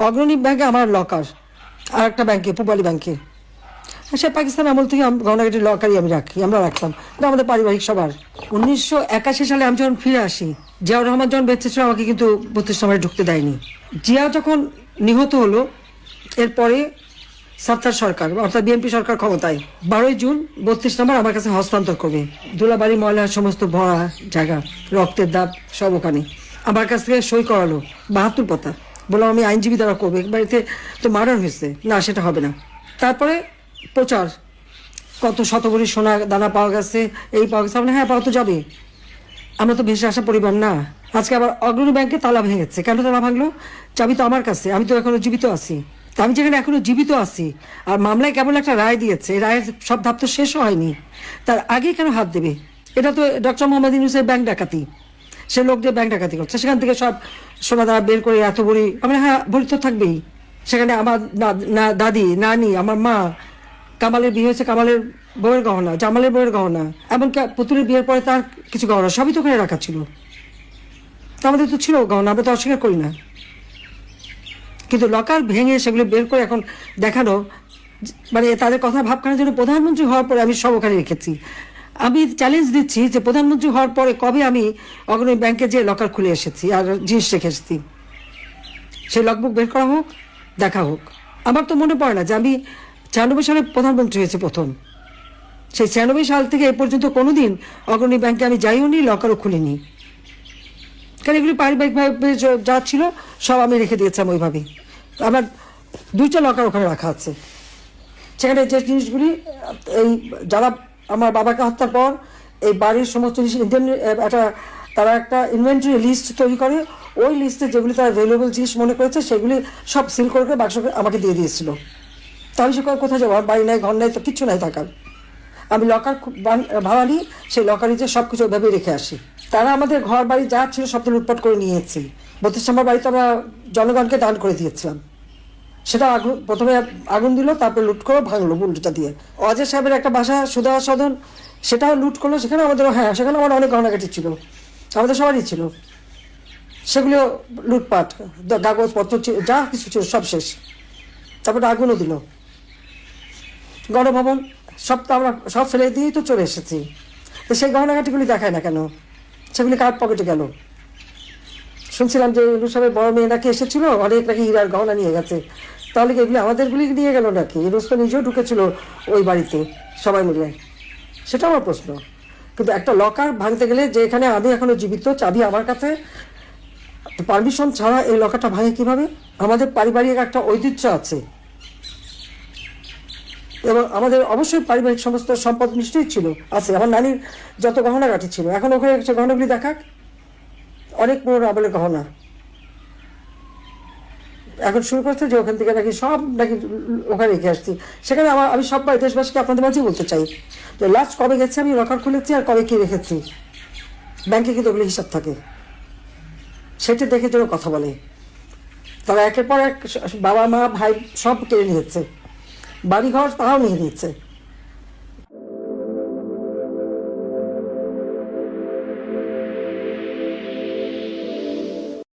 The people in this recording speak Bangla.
অগ্রণী ব্যাংকে আমার লকার, আর একটা ব্যাংকে পূবালী ব্যাংকে। সে পাকিস্তান আমল থেকে গহনাগাটির লকারই আমি রাখি, আমরা রাখতাম, এটা আমাদের পারিবারিক সবার। 1981 সালে আমি যখন ফিরে আসি, জিয়াউর রহমান যখন বেঁচে ছিল আমাকে কিন্তু 32 নম্বরে ঢুকতে দেয়নি। জিয়া যখন নিহত হলো এরপরে সাত্তার সরকার অর্থাৎ বিএনপি সরকার ক্ষমতায় 12 জুন 32 নম্বর আমার কাছে হস্তান্তর করবে। ধুলাবাড়ি ময়লার সমস্ত ভরা জায়গা, রক্তের দাগ সব ওখানে আমার কাছ থেকে সই করালো 72 পাতা। বললাম আমি আইনজীবী দ্বারা করবে, বাড়িতে তো মার্ডার হয়েছে, না সেটা হবে না। তারপরে প্রচার, কত শতভরি সোনা দানা পাওয়া গেছে, এই পাওয়া গেছে, হ্যাঁ পাওয়া তো যাবে, আমরা তো ভেসে আসা পরিবার না। আজকে আবার অগ্রণী ব্যাংকে তালা ভেঙেছে, কেন তালা ভাঙলো? চাবি তো আমার কাছে, আমি তো এখনো জীবিত আছি। আমি যেখানে এখনো জীবিত আছি আর মামলায় কেবল একটা রায় দিয়েছে, এই রায়ের সব ধাপ তো শেষ হয়নি, তার আগে কেন হাত দেবে? এটা তো ডক্টর মোহাম্মদ ইউনূসের ব্যাংক ডাকাতি, সে লোক যে ব্যাংক ডাকাতি করছে, সেখান থেকে সব সোনা দানা বের করে এত ভরি, আমরা হ্যাঁ ভরি তো থাকবেই। সেখানে আমার দাদি, নানি, আমার মা, কামালের বিয়ে হয়েছে, কামালের বউয়ের গহনা, জামালের বউয়ের গহনা, এমনকি পুতুলের বিয়ের পরে তার কিছু গহনা সবই তো ওখানে রাখা ছিল। আমাদের তো ছিল গহনা, আমরা তো অস্বীকার করি না, কিন্তু লকার ভেঙে সেগুলো বের করে এখন দেখানো, মানে তাদের কথা ভাবখানার জন্য প্রধানমন্ত্রী হওয়ার পরে আমি সব ওখানে রেখেছি। আমি চ্যালেঞ্জ দিচ্ছি যে প্রধানমন্ত্রী হওয়ার পরে কবে আমি অগ্রণী ব্যাংকে যে লকার খুলে এসেছি আর জিনিস রেখে এসেছি, সেই লগবুক বের করা হোক, দেখা হোক। আমার তো মনে পড়ে না যে আমি 96 সালে প্রধানমন্ত্রী হয়েছে প্রথম, সেই 96 সাল থেকে এ পর্যন্ত কোনোদিন অগ্রণী ব্যাংকে আমি যাইও নি, লকারও খুলিনি, কারণ এগুলি পারিবারিকভাবে যা ছিল সব আমি রেখে দিয়েছিলাম ওইভাবেই। আমার 2টা লকার ওখানে রাখা আছে, সেখানে যে জিনিসগুলি এই যারা আমার বাবাকে হত্যার পর এই বাড়ির সমস্ত জিনিস তারা একটা ইনভেন্টরি লিস্ট তৈরি করে, ওই লিস্টে যেগুলি তারা ভ্যালুয়েবল জিনিস মনে করেছে সেগুলি সব সিল করে বাক্স আমাকে দিয়ে দিয়েছিল। তো আমি সে কোথায় যাবো, বাড়ি নাই, ঘর নাই, তো কিচ্ছু নাই থাকার। আমি লকার ভাড়া নিই, সেই লকারে যে সব কিছু ওইভাবেই রেখে আসি। তারা আমাদের ঘর বাড়ি যা ছিল সব তো লুটপাট করে নিয়েছি। 32 নম্বর বাড়িতে আমরা জনগণকে দান করে দিয়েছিলাম, সেটা প্রথমে আগুন দিল, তারপরে লুট করে ভাঙলো বুলডোটা দিয়ে। অজয় সাহেবের একটা বাসা সুধা সদন, সেটাও লুট করলো, সেখানে আমাদের হ্যাঁ সেখানে আমার অনেক গহনাগাটি ছিল, আমাদের সবারই ছিল, সেগুলো লুটপাট, কাগজপত্র যা কিছু ছিল সব শেষ। তারপরে আগুনও দিল। গণভবন সব তো আমরা সব ফেলে দিয়েই তো চলে এসেছি, তো সেই গহনাগাটিগুলি দেখায় না কেন? সেগুলি কার পকেটে গেল? শুনছিলাম যে ইউনূস সাহেবের বড় মেয়ে নাকি এসেছিল, অনেক নাকি হীরার গহনা নিয়ে গেছে, তাহলে কি এগুলি আমাদেরগুলি নিয়ে গেল নাকি? ইউনূস তো নিজেও ঢুকেছিল ওই বাড়িতে সবাই মিলে, সেটা আমার প্রশ্ন। কিন্তু একটা লকার ভাঙতে গেলে, যে এখানে আমি এখনো জীবিত, চাবি আমার কাছে, পারমিশন ছাড়া এই লকারটা ভাঙে কিভাবে? আমাদের পারিবারিক একটা ঐতিহ্য আছে এবং আমাদের অবশ্যই পারিবারিক সমস্ত সম্পদ নিশ্চয়ই ছিল, আছে। আমার নানির যত গহনাগাটি ছিল, এখন ওখানে সে গহনাগুলি দেখাক, অনেক পুরোনো আমলের গহনা। এখন শুরু করছে যে ওখান থেকে নাকি সব নাকি ওখানে রেখে আসছি। সেখানে আমি সব দেশবাসীকে আপনাদের মাঝেই বলতে চাই যে লাস্ট কবে গেছে আমি লকার খুলেছি আর কবে কি রেখেছি, ব্যাংকে কিন্তু ওগুলো হিসাব থাকে, সেটা দেখে যেন কথা বলে। তারা একের পর এক বাবা মা ভাই সব কেড়ে নিয়েছে, বাড়িঘর তারাও নিয়ে নিচ্ছে।